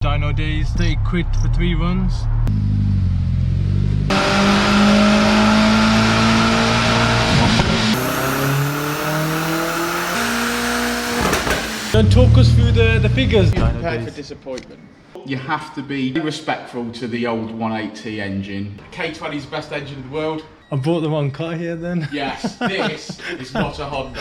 Dyno days, 30 quid for 3 runs. Don't talk us through the figures. Prepare for disappointment. You have to be respectful to the old 1.8T engine. K20's the best engine in the world. I bought the wrong car here then. Yes, this is not a Honda.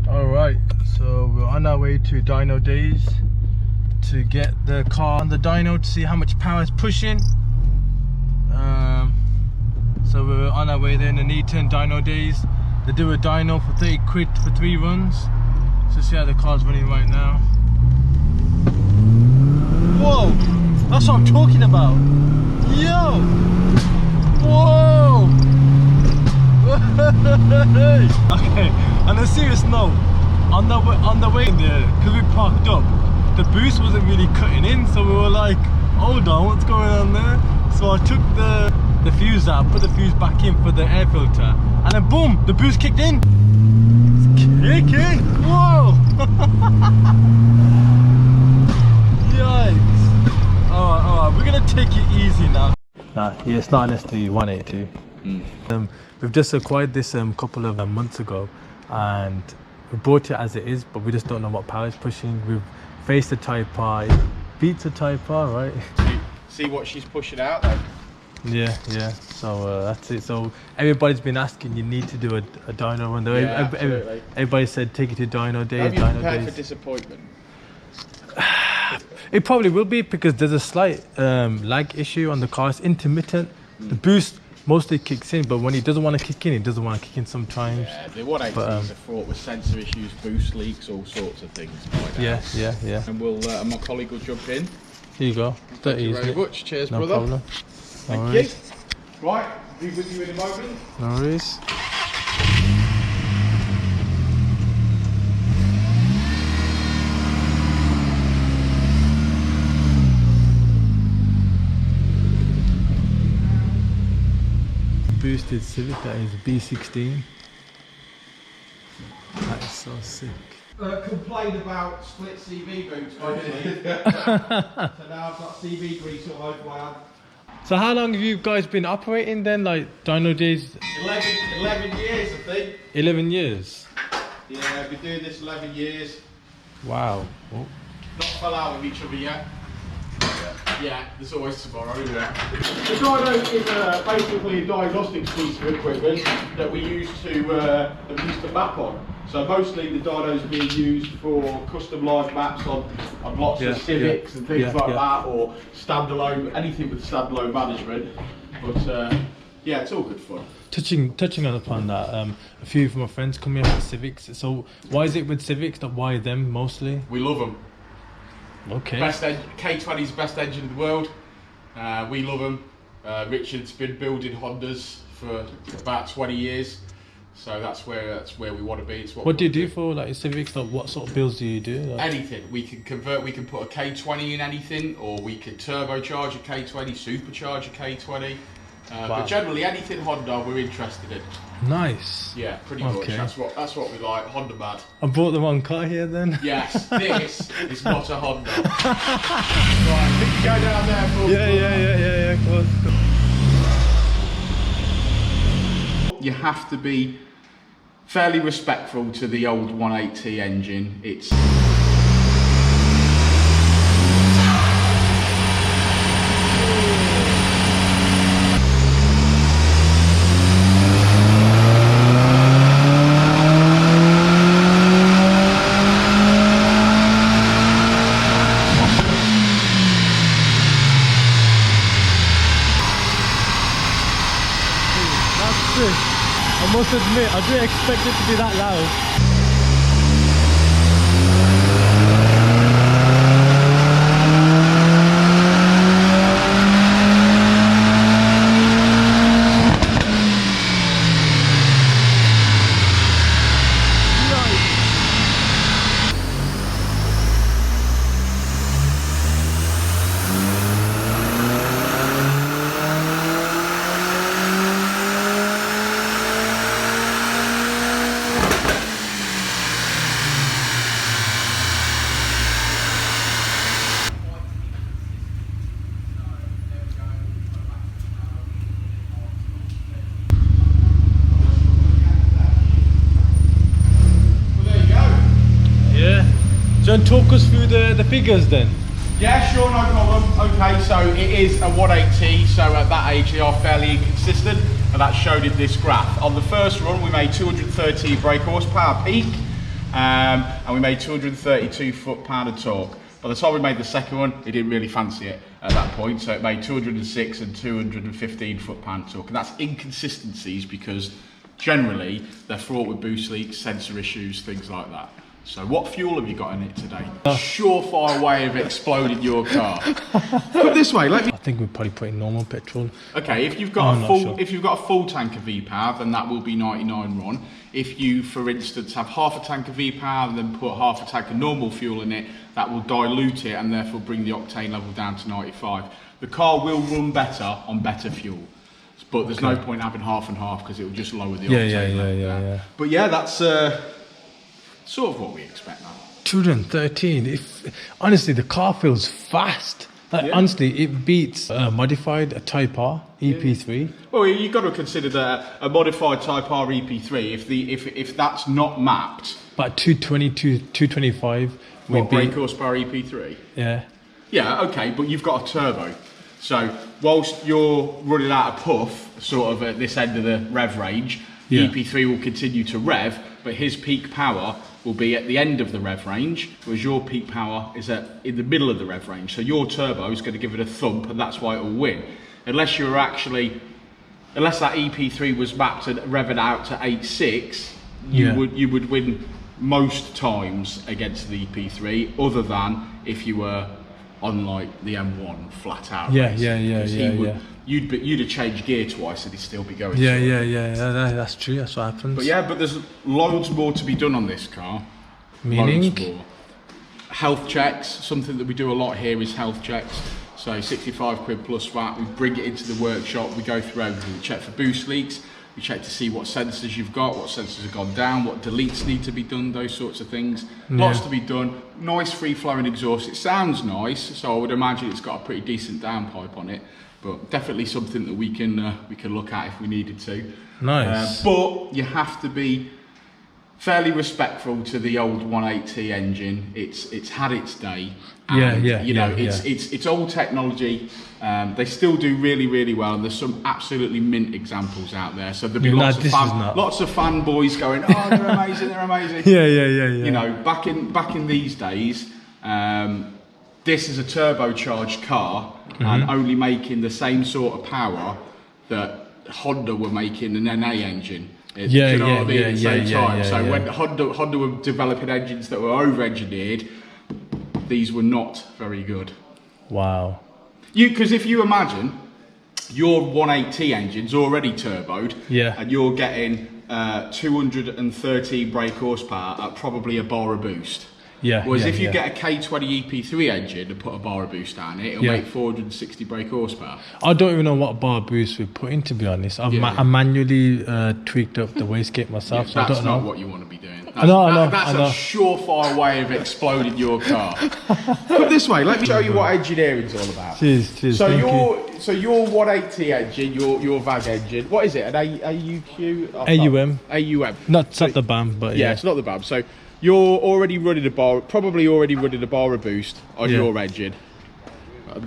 Alright, so we're on our way to dyno days to get the car on the dyno to see how much power it's pushing. So we're on our way there in the Neaton dyno days. They do a dyno for 30 quid for 3 runs. So see how the car's running right now. Whoa! That's what I'm talking about! Yo! Whoa! Okay, on a serious note, on the way in there, because we parked up, the boost wasn't really cutting in, so we were like, hold on, what's going on there? So I took the fuse out, put the fuse back in for the air filter, and then boom, the boost kicked in. It's kicking! Whoa! Yikes! Alright, we're gonna take it easy now. Nah, yeah, it's not an Audi 1.8T. We've just acquired this couple of months ago, and we bought it as it is, but we just don't know what power it's pushing. We've faced the Type R, it beats the Type R, right? See what she's pushing out then? Yeah. So that's it. So everybody's been asking, you need to do a dyno run. Yeah, everybody said take it to dyno days. Have you Dyno prepared days. for disappointment? It probably will be, because there's a slight lag issue on the car. It's intermittent. The boost mostly kicks in, but when it doesn't want to kick in, it doesn't want to kick in sometimes. Yeah, the 1.8Ts are fraught with sensor issues, boost leaks, all sorts of things. Yeah. And my colleague will jump in. Here you go. Thank you very much. Cheers, No brother. problem. Thank you. Right, be with you in a moment. No worries. Boosted Civic, that is B16. That is so sick. Complained about split CV boots, obviously. So now I've got CV grease all over my hand. So how long have you guys been operating then, like dyno days? 11 years, I think. 11 years? Yeah, I've been doing this 11 years. Wow. Oh. Not fell out with each other yet. Yeah, there's always tomorrow, isn't there? The dyno is basically a diagnostics piece of equipment that we use to map on. So mostly the dyno's being used for custom live maps on lots of Civics and things like that, or standalone, anything with standalone management. But yeah, it's all good fun. Touching upon that, a few of my friends come here with Civics. So why is it with Civics? Why them mostly? We love them. Okay. K20's the best engine in the world. We love them. Richard's been building Hondas for about 20 years, so that's where we want to be. It's what do you do for like Civics? Like, what sort of builds do you do? Like? Anything. We can convert. We can put a K20 in anything, or we can turbocharge a K20, supercharge a K20. Wow. But generally, anything Honda, we're interested in. Nice. Yeah, pretty much. That's what we like. Honda mad. I bought the wrong car here then. Yes, this is not a Honda. Right, go down there for Yeah. Cool. You have to be fairly respectful to the old 1.8T engine. It's I must admit, I didn't expect it to be that loud. So talk us through the figures then. Yeah, sure, no problem. Okay, so it is a 1.8T, so at that age they are fairly inconsistent, and that's shown in this graph. On the first run, we made 230 brake horsepower peak, and we made 232 foot-pound of torque. By the time we made the second one, it didn't really fancy it at that point, so it made 206 and 215 foot-pound of torque, and that's inconsistencies because generally they're fraught with boost leaks, sensor issues, things like that. So what fuel have you got in it today? Surefire way of exploding your car. Put it this way, let me. I think we're probably putting normal petrol. Okay, if you've got if you've got a full tank of V-power, then that will be 99 RON. If you, for instance, have half a tank of V-power and then put half a tank of normal fuel in it, that will dilute it and therefore bring the octane level down to 95. The car will run better on better fuel, but there's no point having half and half because it will just lower the octane level. Yeah. But yeah, that's sort of what we expect now. 213. Honestly, the car feels fast. Like, honestly, it beats a modified Type R EP3. Well, you've got to consider that a modified Type R EP3, if that's not mapped. But 225. What, brake horsepower EP3? Yeah. Yeah, okay, but you've got a turbo. So whilst you're running out of puff, sort of at this end of the rev range, the EP3 will continue to rev, but his peak power will be at the end of the rev range, whereas your peak power is in the middle of the rev range. So your turbo is going to give it a thump, and that's why it will win. Unless that EP3 was mapped and revving out to 8.6, you would win most times against the EP3, other than if you were on like the M1 flat out. You'd have changed gear twice and he'd still be going. That's true. That's what happens. But there's loads more to be done on this car. Meaning? Loads more. Health checks. Something that we do a lot here is health checks. So 65 quid plus VAT. We bring it into the workshop. We go through everything. We check for boost leaks. We check to see what sensors you've got, what sensors have gone down, what deletes need to be done, those sorts of things. Lots to be done. Nice free-flowing exhaust. It sounds nice, so I would imagine it's got a pretty decent downpipe on it. But definitely something that we can look at if we needed to. Nice. But you have to be fairly respectful to the old 1.8T engine. It's had its day. And, it's old technology. They still do really, really well, and there's some absolutely mint examples out there. So there'll be lots of fanboys going, "Oh, they're amazing, they're amazing." You know, back in these days, this is a turbocharged car and only making the same sort of power that Honda were making an NA engine. When Honda were developing engines that were over-engineered, these were not very good. Wow. Because if you imagine your 1.8T engine's already turboed, and you're getting 230 brake horsepower at probably a bar of boost. Whereas if you get a K20 EP3 engine and put a bar of boost down it, it'll make 460 brake horsepower. I don't even know what bar boost we put in, to be honest. I manually tweaked up the wastegate myself, so I don't know. That's not what you want to be doing. That's a surefire way of exploding your car. Put it this way, let me show you what engineering's all about. Cheers. So your 1.8T engine, your VAG engine, what is it? An AUQ? AUM. AUM. Not the BAM, but yeah, it's not the BAM. So you're already running a bar of boost on your engine.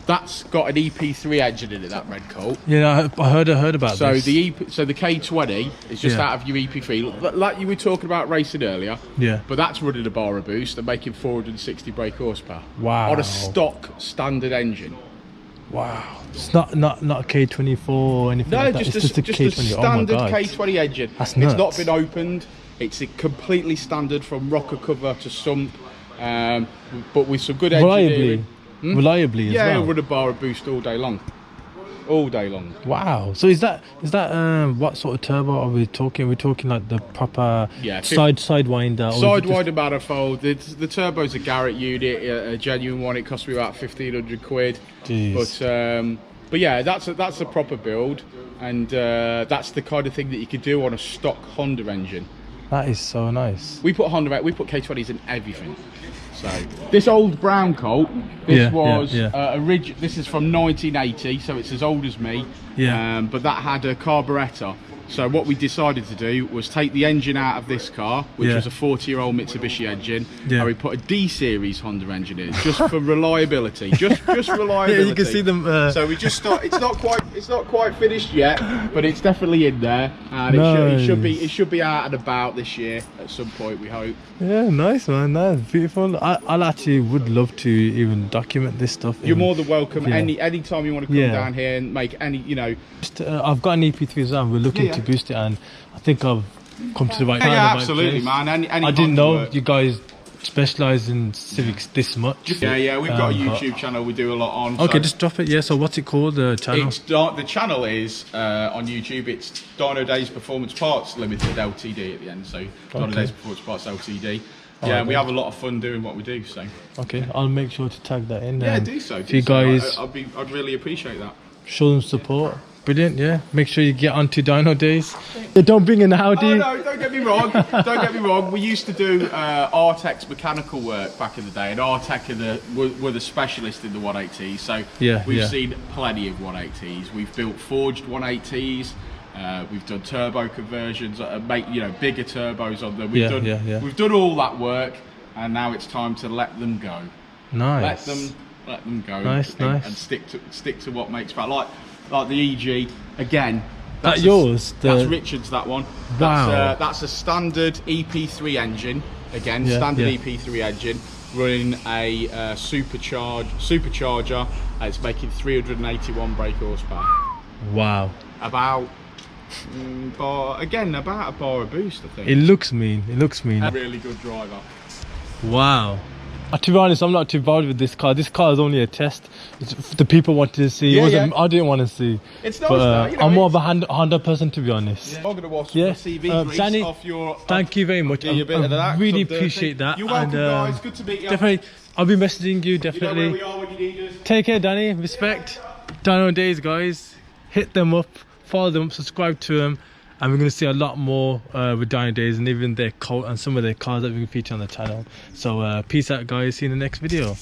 That's got an EP3 engine in it, that red coal. Yeah, I heard about this. So the K20 is just out of your EP3, like you were talking about racing earlier. Yeah. But that's running a bar of boost and making 460 brake horsepower. Wow. On a stock standard engine. Wow. It's not a K24 or anything like that. It's just a K20. A standard K20 engine. That's nuts. It's not been opened. It's completely standard from rocker cover to sump, but with some good engineering. Reliably as well. Yeah, run a bar of boost all day long. Wow. So is that what sort of turbo are we talking? We're talking like the proper sidewinder. Sidewinder manifold. The turbo's a Garrett unit, a genuine one. It cost me about 1,500 quid. Jeez. But yeah, that's a proper build, and that's the kind of thing that you could do on a stock Honda engine. That is so nice. We put K20s in everything. So this old brown Colt, this is from 1980, so it's as old as me. But that had a carburettor. So what we decided to do was take the engine out of this car, which was a 40-year-old Mitsubishi engine, and we put a D series Honda engine in, just for reliability, just reliability. Yeah, you can see them. So we just start. It's not quite finished yet, but it's definitely in there, and it should be out and about this year at some point, we hope. Yeah, nice man, that's beautiful. I actually would love to even document this stuff. You're more than welcome. Any time you want to come down here and make any, you know. I've got an EP3 as well. We're looking to boost it, and I think I've come to the right time. Yeah, absolutely, man. I didn't know you guys specialise in Civics this much. Yeah, we've got a YouTube channel we do a lot on. Okay, just drop it. Yeah, so what's it called, the channel? The channel is on YouTube. It's Dyno Dayze Performance Parts Limited Ltd at the end. So Dyno Dayze Performance Parts Ltd. Yeah, and we have a lot of fun doing what we do. So okay, I'll make sure to tag that in. Yeah, do so. If you guys, I'd really appreciate that. Show them support. Brilliant, yeah. Make sure you get onto Dyno Days. Don't bring an Audi. Oh, no, don't get me wrong. Don't get me wrong. We used to do Artec's mechanical work back in the day, and Artec were the specialist in the 1.8Ts. So we've seen plenty of 1.8Ts. We've built forged 1.8Ts. We've done turbo conversions, bigger turbos on them. We've done all that work, and now it's time to let them go. Nice. Let them go. Nice. And stick to what makes fun. Like the EG again. That's yours. That's Richard's. That one. Wow. That's a standard EP3 engine. Again, standard EP3 engine running a supercharger. It's making 381 brake horsepower. Wow. About a bar of boost, I think. It looks mean. A really good driver. Wow. To be honest, I'm not too bothered with this car. This car is only a test. The people wanted to see. I didn't want to see. It's nice, but I'm more of a Honda person, to be honest. I'm going to watch the CV grease Danny, off your... thank you very much. I really appreciate that. You're welcome, guys. Good to meet you. Definitely, I'll be messaging you, definitely. You know where we are when you need us. Take care, Danny. Respect. Dyno Days, guys. Hit them up. Follow them. Subscribe to them. And we're going to see a lot more with Dyno Days, and even their cult and some of their cars that we can feature on the channel. So peace out, guys. See you in the next video.